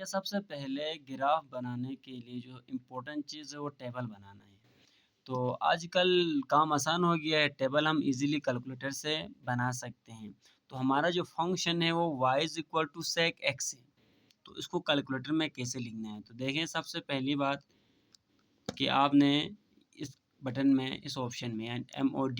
देखिए सबसे पहले ग्राफ बनाने के लिए जो इम्पोर्टेंट चीज़ है वो टेबल बनाना है। तो आजकल काम आसान हो गया है, टेबल हम इज़िली कैलकुलेटर से बना सकते हैं। तो हमारा जो फ़ंक्शन है वो y is equal to sec x है। तो इसको कैलकुलेटर में कैसे लिखना है? तो देखें सबसे पहली बात कि आपने इस बटन में इस ऑप्शन में यानी MOD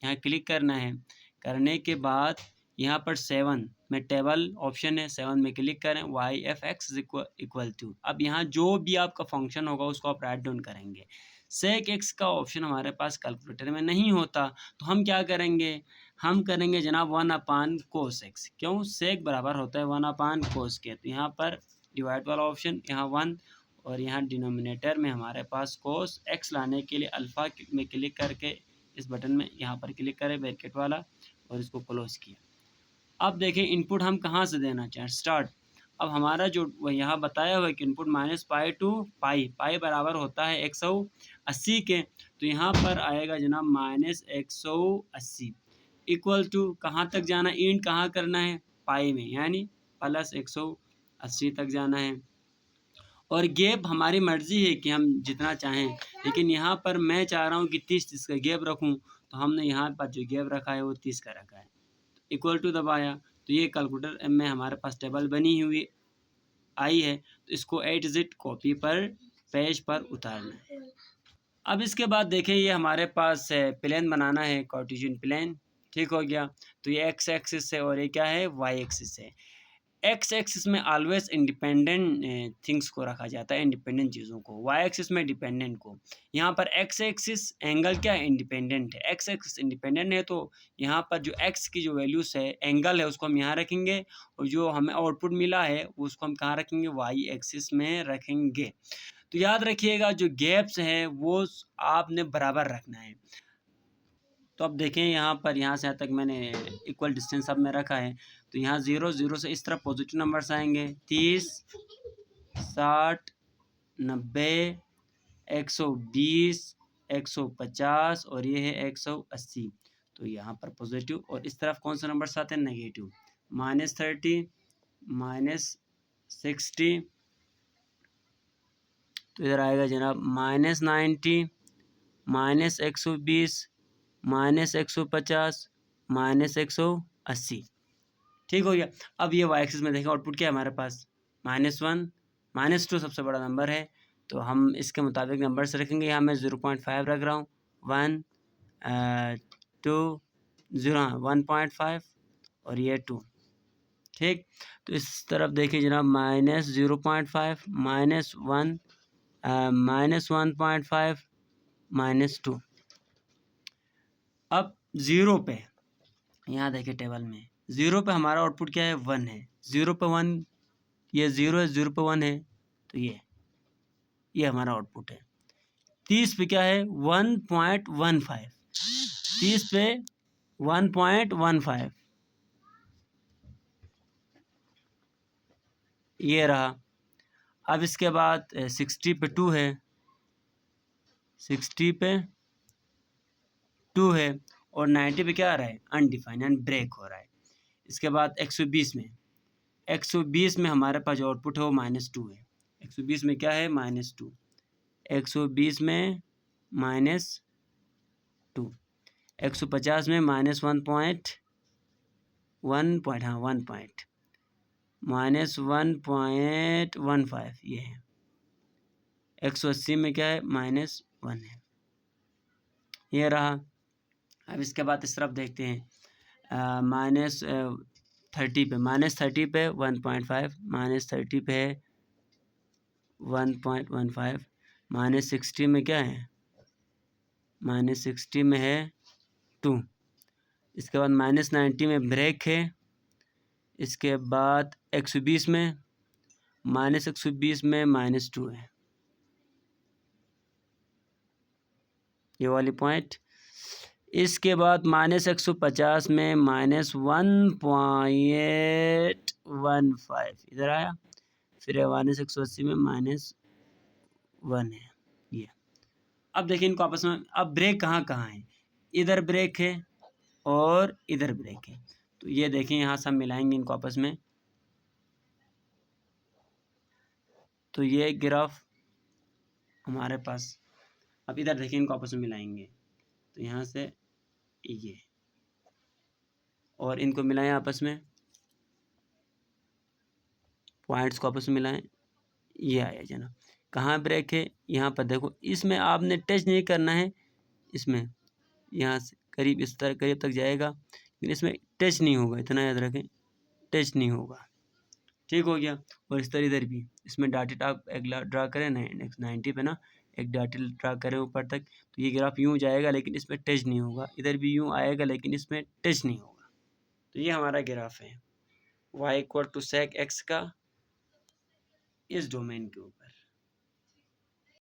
यहाँ क्लिक करना है। करने के बाद यहाँ पर 7 में टेबल ऑप्शन है, 7 में क्लिक करें, YFX इक्वल टू। अब यहाँ जो भी आपका फंक्शन होगा उसको आप राइट डाउन करेंगे। सेक एक्स का ऑप्शन हमारे पास कैलकुलेटर में नहीं होता, तो हम क्या करेंगे? हम करेंगे जनाब 1 अपान कोस एक्स। क्यों? सेक बराबर होता है 1 अपान कोस के। तो यहाँ पर डिवाइड वाला ऑप्शन, यहाँ 1 और यहाँ डिनोमिनेटर में हमारे पास कोस एक्स लाने के लिए अल्फ़ा में क्लिक करके इस बटन में यहाँ पर क्लिक करें ब्रैकेट वाला और इसको क्लोज़ किया। अब देखें इनपुट हम कहाँ से देना चाहें, स्टार्ट। अब हमारा जो यहाँ बताया हुआ है कि इनपुट -पाई टू पाई, पाई बराबर होता है 180 के। तो यहाँ पर आएगा जनाब -180 इक्वल टू कहाँ तक जाना है, इंड कहाँ करना है, पाई में, यानी प्लस 180 तक जाना है। और गैप हमारी मर्ज़ी है कि हम जितना चाहें, लेकिन यहाँ पर मैं चाह रहा हूँ कि 30 का गैप रखूँ, तो हमने यहाँ पर जो गैप रखा है वो 30 का रखा है। इक्वल टू दबाया तो ये कैलकुलेटर में हमारे पास टेबल बनी हुई आई है। तो इसको A to Z कॉपी पर पेज पर उतारना है। अब इसके बाद देखें ये हमारे पास प्लेन बनाना है, कार्टेशियन प्लेन। ठीक हो गया। तो ये एक्स एक्सिस है और ये क्या है, वाई एक्सिस है। एक्स एक्सिस में ऑलवेज इंडिपेंडेंट थिंग्स को रखा जाता है, इंडिपेंडेंट चीज़ों को। वाई एक्सिस में डिपेंडेंट को। यहाँ पर एक्स एक्सिस एंगल क्या है, इंडिपेंडेंट है। एक्स एक्सिस इंडिपेंडेंट है तो यहाँ पर जो एक्स की जो वैल्यूज़ है, एंगल है, उसको हम यहाँ रखेंगे और जो हमें आउटपुट मिला है उसको हम कहाँ रखेंगे, वाई एक्सिस में रखेंगे। तो याद रखिएगा जो गैप्स हैं वो आपने बराबर रखना है। तो अब देखें यहाँ पर यहाँ से यहाँ तक मैंने इक्वल डिस्टेंस सब में रखा है। तो यहाँ 0 0 से इस तरफ पॉजिटिव नंबर्स आएंगे, 30 60 90 120 150 और ये है 180। तो यहाँ पर पॉजिटिव और इस तरफ कौन सा नंबर्स आते हैं, नेगेटिव, -30 -60। तो इधर आएगा जनाब -90 -120 -150 -180। ठीक हो गया। अब ये वाई एक्सिस में देखें आउटपुट क्या है हमारे पास, -1 -2 सबसे बड़ा नंबर है, तो हम इसके मुताबिक नंबर से रखेंगे। यहाँ मैं 0.5 रख रहा हूँ, 1 2 0 1.5 और ये 2। ठीक। तो इस तरफ देखिए जनाब -0.5 -1 -1.5 -2। अब 0 पे यहाँ देखिए टेबल में 0 पे हमारा आउटपुट क्या है, 1 है। 0 पे 1, ये 0 है, 0 पे 1 है, तो ये हमारा आउटपुट है। 30 पे क्या है, 1.15। 30 पे 1.15 ये रहा। अब इसके बाद 60 पे 2 है, 60 पे 2 है और 90 पे क्या आ रहा है, अनडिफाइंड एंड ब्रेक हो रहा है। इसके बाद 120 में 120 में हमारे पास जो आउटपुट है वो -2 है। 120 में क्या है, -2। 120 में -2। 150 में -1 पॉइंट 1 पॉइंट, हाँ 1 पॉइंट -1.15 ये है। 180 में क्या है, -1 है, ये रहा। अब इसके बाद इस तरफ देखते हैं -30 पे, -30 पे 1.5, -30 पे है 1.15, -60 में क्या है, -60 में है 2। इसके बाद -90 में ब्रेक है। इसके बाद 120 में -120 में -2 है, ये वाली पॉइंट। इसके बाद -150 में -1.15 इधर आया, फिर -180 में -1 है ये। अब देखिए इनको आपस में, अब ब्रेक कहाँ कहाँ है, इधर ब्रेक है और इधर ब्रेक है। तो ये देखें यहाँ सब मिलाएंगे इनको आपस में, तो ये एक ग्राफ हमारे पास। अब इधर देखिए, इनको आपस में मिलाएंगे तो यहाँ से ये और इनको मिलाएं आपस में, पॉइंट्स को आपस में मिलाएं, ये आया जना। कहाँ ब्रेक है? यहाँ पर देखो, इसमें आपने टच नहीं करना है, इसमें यहाँ से करीब इस तरह करीब तक जाएगा, लेकिन इसमें टच नहीं होगा, इतना याद रखें, टच नहीं होगा। ठीक हो गया। और इस तरह इधर भी इसमें डाटेड आप एक ड्रा करें 90 पे ना, एक डाटेड ड्रा करें ऊपर तक, तो ये ग्राफ यूँ जाएगा लेकिन इसमें टच नहीं होगा, इधर भी यूँ आएगा लेकिन इसमें टच नहीं होगा। तो ये हमारा ग्राफ है y = sec x का इस डोमेन के ऊपर।